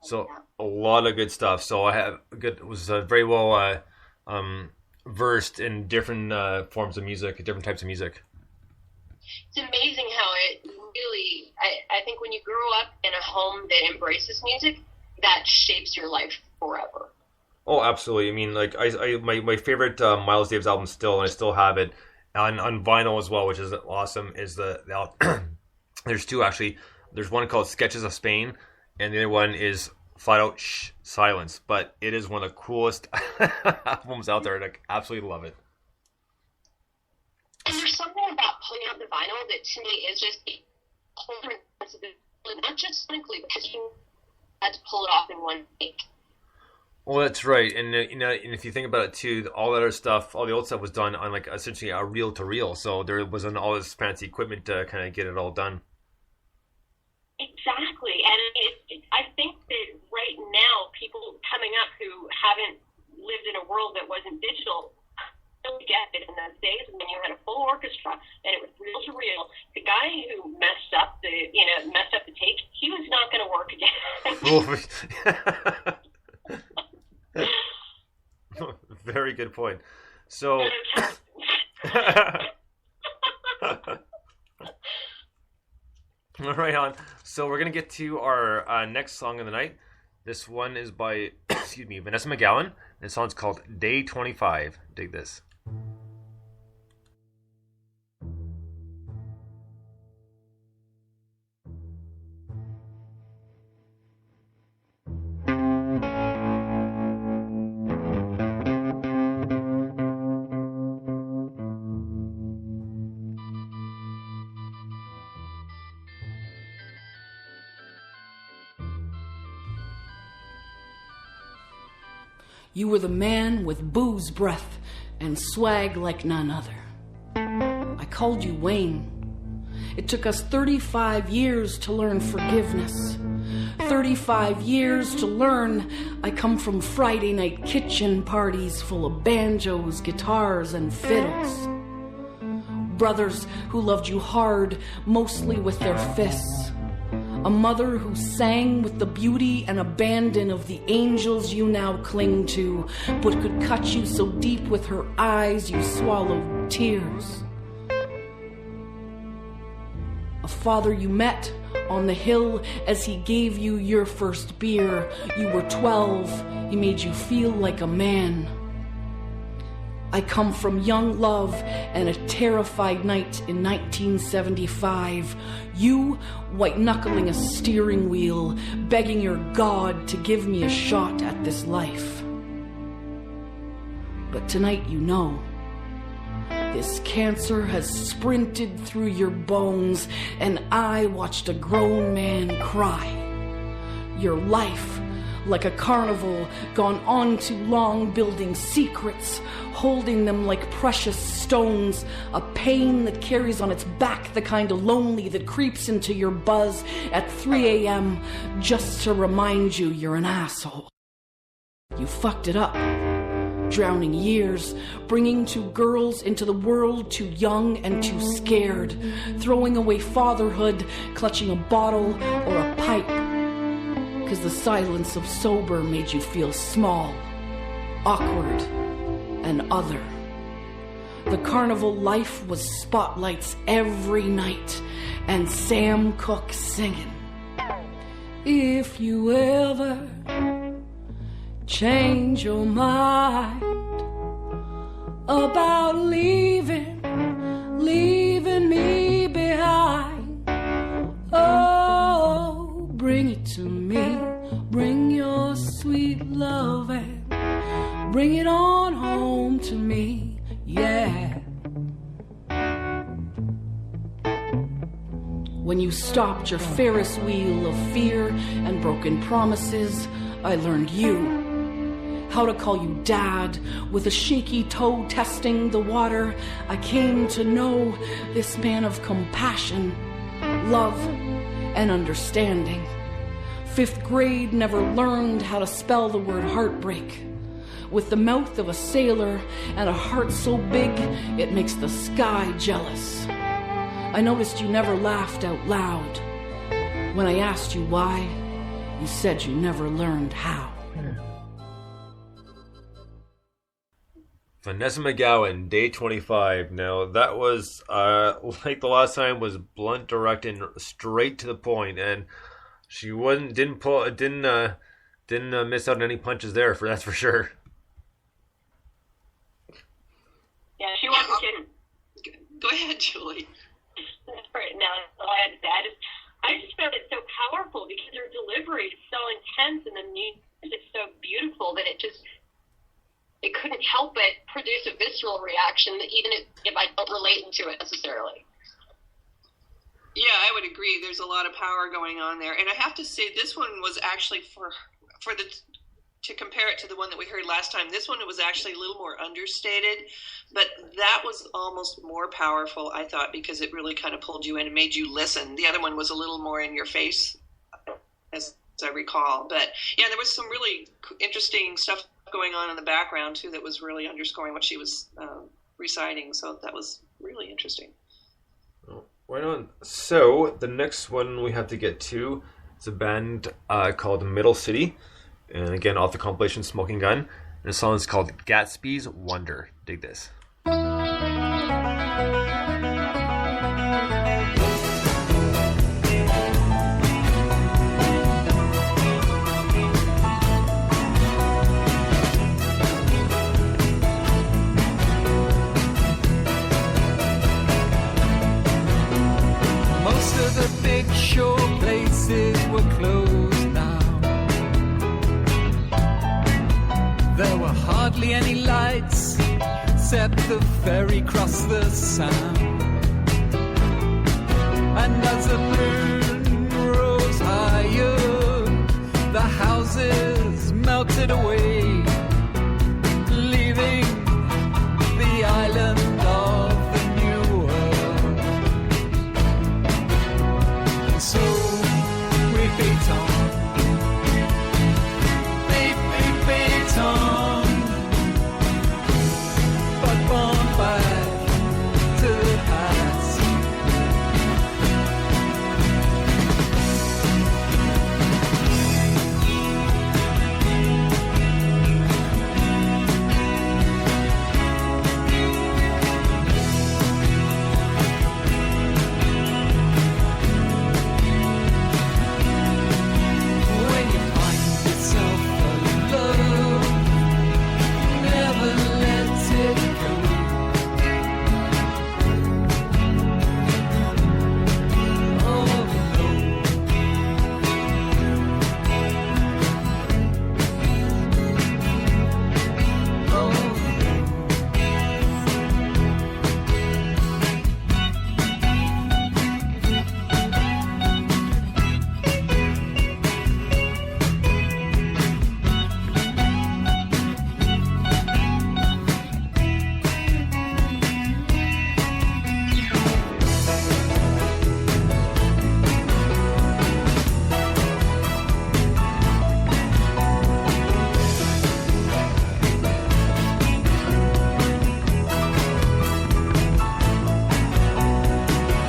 So a lot of good stuff. So I have good was very well versed in different forms of music, different types of music. It's amazing how it really, I think when you grow up in a home that embraces music, that shapes your life forever. Oh, absolutely. I mean, like my favorite Miles Davis album still, and I still have it on vinyl as well, which is awesome. Is there's two actually. There's one called Sketches of Spain, and the other one is Flat Out Silence. But it is one of the coolest albums out there, and I absolutely love it. And there's something about pulling out the vinyl that to me is just a whole different sensibility, not just sonically, because you had to pull it off in one take. Well, that's right, and and if you think about it too, all that other stuff, all the old stuff was done on like essentially a reel to reel, so there wasn't all this fancy equipment to kind of get it all done. Exactly, and I think that right now, people coming up who haven't lived in a world that wasn't digital don't get it. In those days when you had a full orchestra and it was reel to reel, the guy who messed up the take, he was not going to work again. Very good point. So. Right on. So we're gonna get to our next song of the night. This one is by excuse me, Vanessa McGowan. This song's called Day 25. Dig this. You were the man with booze breath and swag like none other. I called you Wayne. It took us 35 years to learn forgiveness. 35 years to learn I come from Friday night kitchen parties full of banjos, guitars, and fiddles. Brothers who loved you hard, mostly with their fists. A mother who sang with the beauty and abandon of the angels you now cling to, but could cut you so deep with her eyes you swallowed tears. A father you met on the hill as he gave you your first beer. You were 12, he made you feel like a man. I come from young love and a terrified night in 1975. You white-knuckling a steering wheel, begging your God to give me a shot at this life. But tonight you know, this cancer has sprinted through your bones, and I watched a grown man cry. Your life, like a carnival, gone on too long building secrets, holding them like precious stones, a pain that carries on its back the kind of lonely that creeps into your buzz at 3 a.m. just to remind you you're an asshole. You fucked it up, drowning years, bringing two girls into the world too young and too scared, throwing away fatherhood, clutching a bottle or a pipe, because the silence of sober made you feel small, awkward, and other. The carnival life was spotlights every night, and Sam Cooke singing. If you ever change your mind about leaving me behind, oh, bring it to me, bring your sweet love and bring it on home to me, yeah. When you stopped your Ferris wheel of fear and broken promises, I learned you. How to call you dad, with a shaky toe testing the water. I came to know this man of compassion, love, and understanding. 5th grade never learned how to spell the word heartbreak. With the mouth of a sailor and a heart so big it makes the sky jealous. I noticed you never laughed out loud. When I asked you why, You said you never learned how. Vanessa McGowan, day 25. Now that was like the last time, was blunt, direct, and straight to the point, and she didn't miss out on any punches there. That's for sure. Yeah, she wasn't kidding. Go ahead, Julie. Right now, that's all I had to say. I just found it so powerful because her delivery is so intense and the music is so beautiful that it couldn't help but produce a visceral reaction, even if I don't relate to it necessarily. Yeah, I would agree. There's a lot of power going on there, and I have to say this one was actually to compare it to the one that we heard last time. This one was actually a little more understated, but that was almost more powerful, I thought, because it really kind of pulled you in and made you listen. The other one was a little more in your face, as I recall. But yeah, there was some really interesting stuff going on in the background too that was really underscoring what she was reciting. So that was really interesting. Right on. So the next one we have to get to is a band called Middle City, and again off the compilation Smoking Gun. And the song is called Gatsby's Wonder. Dig this. Most of the big show places were closed down. There were hardly any lights except the ferry across the sound. And as the moon rose higher, the houses melted away, leaving the island of the new world. So we beat on, beat on, but born back to the past. When you find yourself alone, never let it go. Oh no. Oh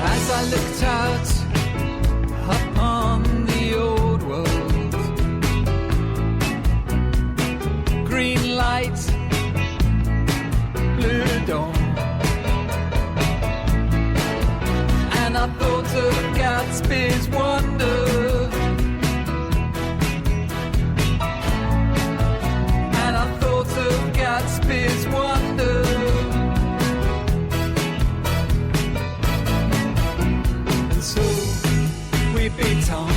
As I looked out upon the old world, green light, blue dawn, and I thought of Gatsby's wonder, and I thought of Gatsby's wonder. So we beat on,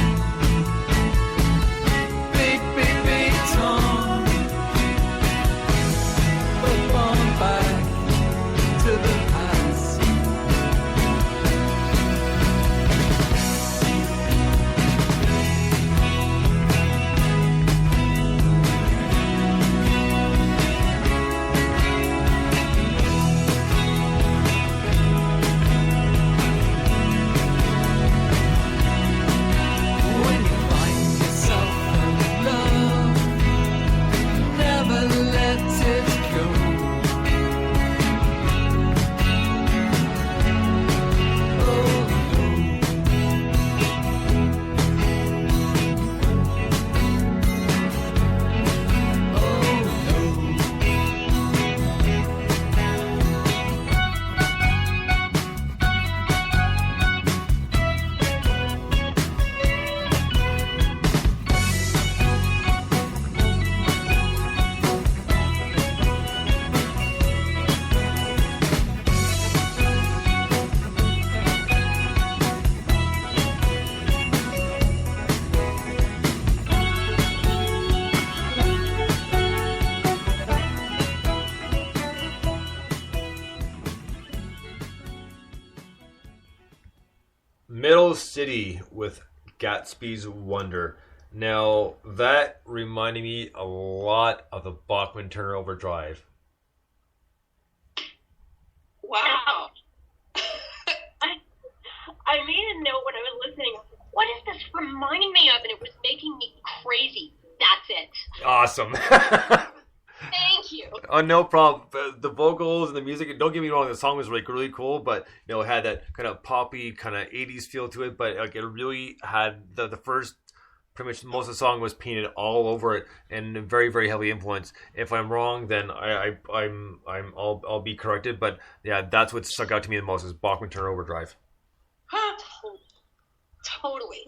beat on, but born back to the past. City with Gatsby's Wonder. Now, that reminded me a lot of the Bachman Turner Overdrive. Wow. I made a note when I was listening. What is this reminding me of? And it was making me crazy. That's it. Awesome. Thank you. Oh, no problem. The vocals and the music, don't get me wrong, the song was like really cool, but it had that kind of poppy, kind of 80s feel to it, but like it really had the first, pretty much most of the song was painted all over it and very, very heavily influenced. If I'm wrong, then I'll be corrected, but yeah, that's what stuck out to me the most is Bachman Turner Overdrive. Totally.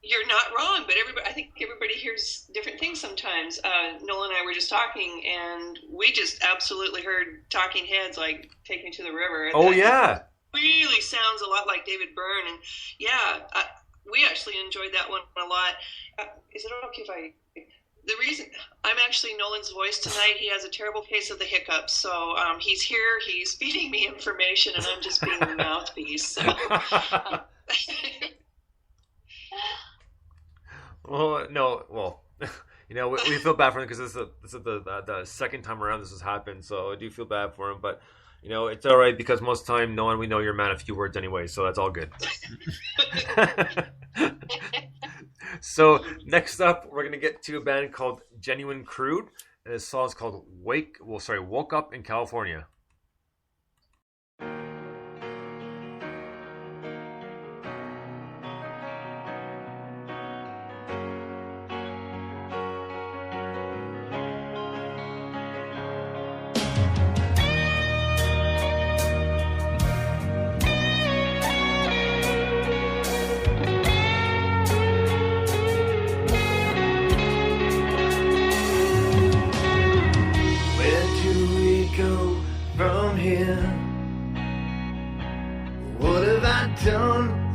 You're not wrong, but I think everybody hears different things sometimes. Nolan and I were just talking, and we just absolutely heard Talking Heads, like Take Me to the River. Oh, yeah. Really sounds a lot like David Byrne, and yeah, we actually enjoyed that one a lot. Is it okay if the reason I'm actually Nolan's voice tonight, he has a terrible case of the hiccups, so he's here, he's feeding me information, and I'm just being the mouthpiece. So. We feel bad for him because this is the second time around this has happened, so I do feel bad for him, but it's all right because most of the time, we know you're a man of few words anyway, so that's all good. So next up, we're gonna get to a band called Genuine Crude, and this song is called Woke Up in California.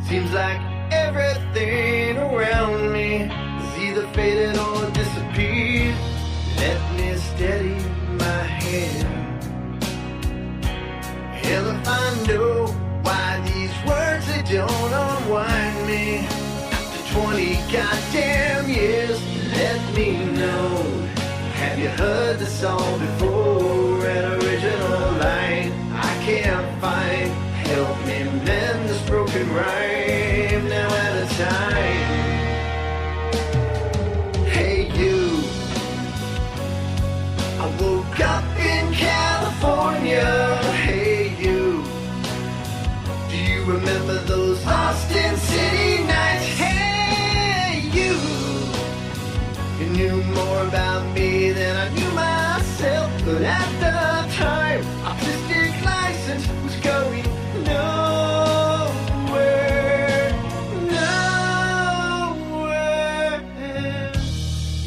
Seems like everything around me is either faded or disappeared. Let me steady my hand. Hell if I know why these words, they don't unwind me. After 20 goddamn years, let me know. Have you heard the song before? An original line I can't find. Help me mend this broken rhyme now at a time. Hey you, I woke up in California. Hey you, do you remember those Austin City nights? Hey you knew more about me than I knew myself. But at the time, artistic license was going nowhere.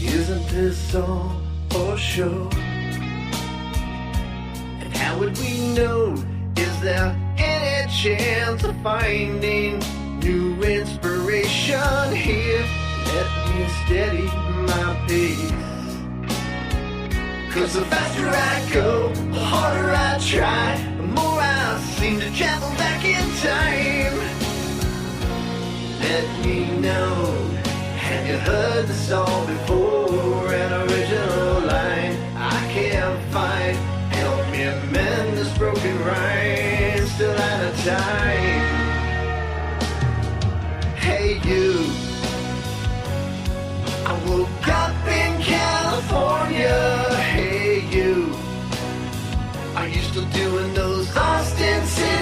Isn't this all for sure? And how would we know? Is there any chance of finding new inspiration here? Let me steady my pace. 'Cause the faster I go, the harder I try, the more I seem to travel back in time. Let me know, have you heard the song before? An original line I can't find. Help me mend this broken rhyme, still out of time. Hey you, I woke up in California. Hey you, are you still doing those Austin City